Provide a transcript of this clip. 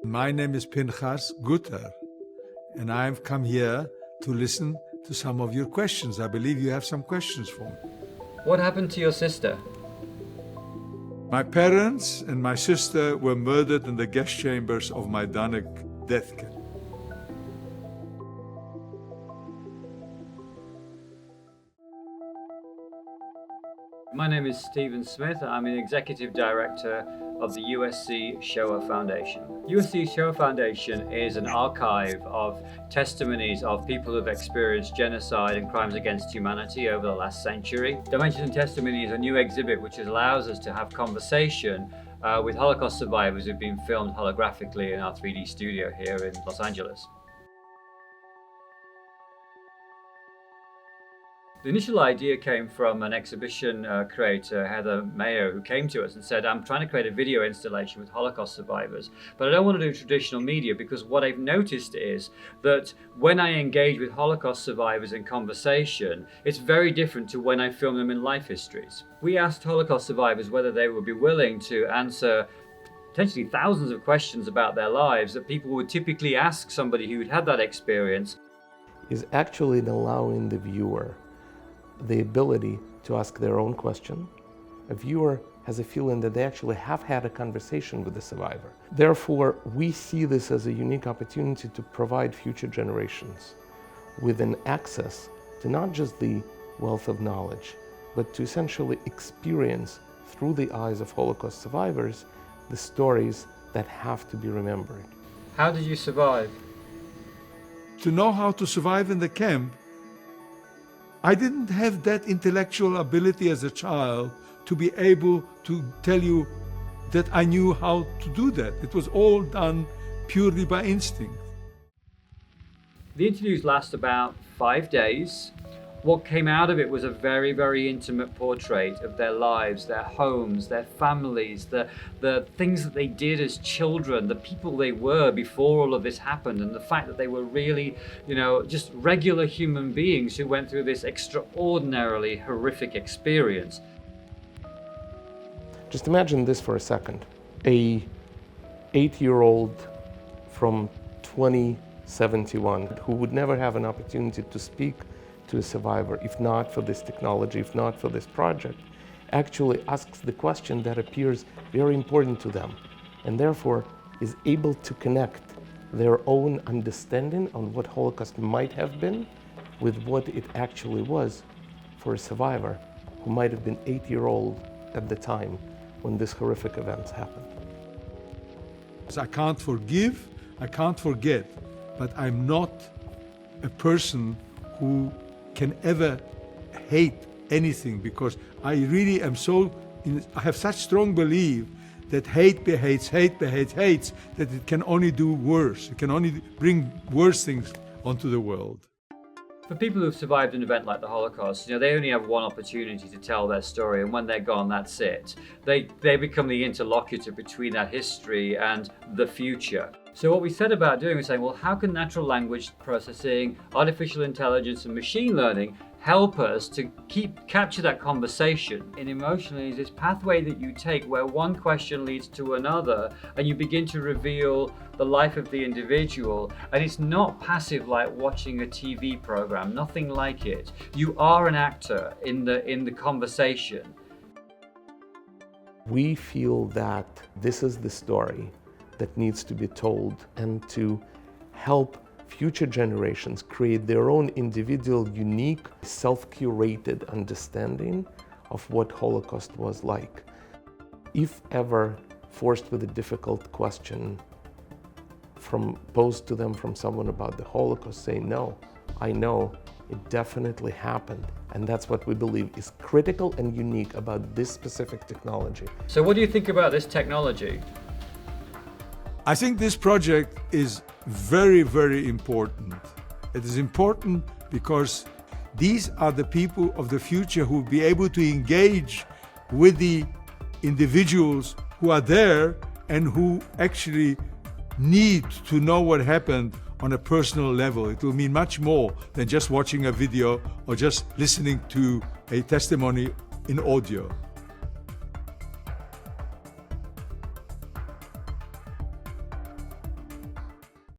My name is Pinchas Gutter, and I've come here to listen to some of your questions. I believe you have some questions for me. What happened to your sister? My parents and my sister were murdered in the gas chambers of Majdanek death camp. My name is Stephen Smith. I'm an executive director of the USC Shoah Foundation. USC Shoah Foundation is an archive of testimonies of people who have experienced genocide and crimes against humanity over the last century. Dimensions and Testimony is a new exhibit which allows us to have conversation with Holocaust survivors who've been filmed holographically in our 3D studio here in Los Angeles. The initial idea came from an exhibition creator, Heather Mayo, who came to us and said, I'm trying to create a video installation with Holocaust survivors, but I don't want to do traditional media because what I've noticed is that when I engage with Holocaust survivors in conversation, it's very different to when I film them in life histories. We asked Holocaust survivors whether they would be willing to answer potentially thousands of questions about their lives that people would typically ask somebody who had that experience. Is actually allowing the viewer the ability to ask their own question. A viewer has a feeling that they actually have had a conversation with the survivor. Therefore, we see this as a unique opportunity to provide future generations with an access to not just the wealth of knowledge, but to essentially experience through the eyes of Holocaust survivors the stories that have to be remembered. How did you survive? To know how to survive in the camp, I didn't have that intellectual ability as a child to be able to tell you that I knew how to do that. It was all done purely by instinct. The interviews last about 5 days. What came out of it was a very, very intimate portrait of their lives, their homes, their families, the things that they did as children, the people they were before all of this happened, and the fact that they were really, just regular human beings who went through this extraordinarily horrific experience. Just imagine this for a second. A 8-year-old from 2071 who would never have an opportunity to speak to a survivor, if not for this technology, if not for this project, actually asks the question that appears very important to them, and therefore is able to connect their own understanding on what Holocaust might have been with what it actually was for a survivor who might have been 8-year-old at the time when this horrific events happened. I can't forgive, I can't forget, but I'm not a person who can ever hate anything, because I really am I have such strong belief that hate behates, that it can only do worse. It can only bring worse things onto the world. For people who've survived an event like the Holocaust, they only have one opportunity to tell their story, and when they're gone, that's it. They become the interlocutor between that history and the future. So what we set about doing was saying, well, how can natural language processing, artificial intelligence, and machine learning help us to capture that conversation? And emotionally is this pathway that you take where one question leads to another, and you begin to reveal the life of the individual. And it's not passive like watching a TV program, nothing like it. You are an actor in the conversation. We feel that this is the story that needs to be told, and to help future generations create their own individual, unique, self-curated understanding of what Holocaust was like. If ever forced with a difficult question posed to them from someone about the Holocaust, say, no, I know, it definitely happened. And that's what we believe is critical and unique about this specific technology. So what do you think about this technology? I think this project is very, very important. It is important because these are the people of the future who will be able to engage with the individuals who are there and who actually need to know what happened on a personal level. It will mean much more than just watching a video or just listening to a testimony in audio.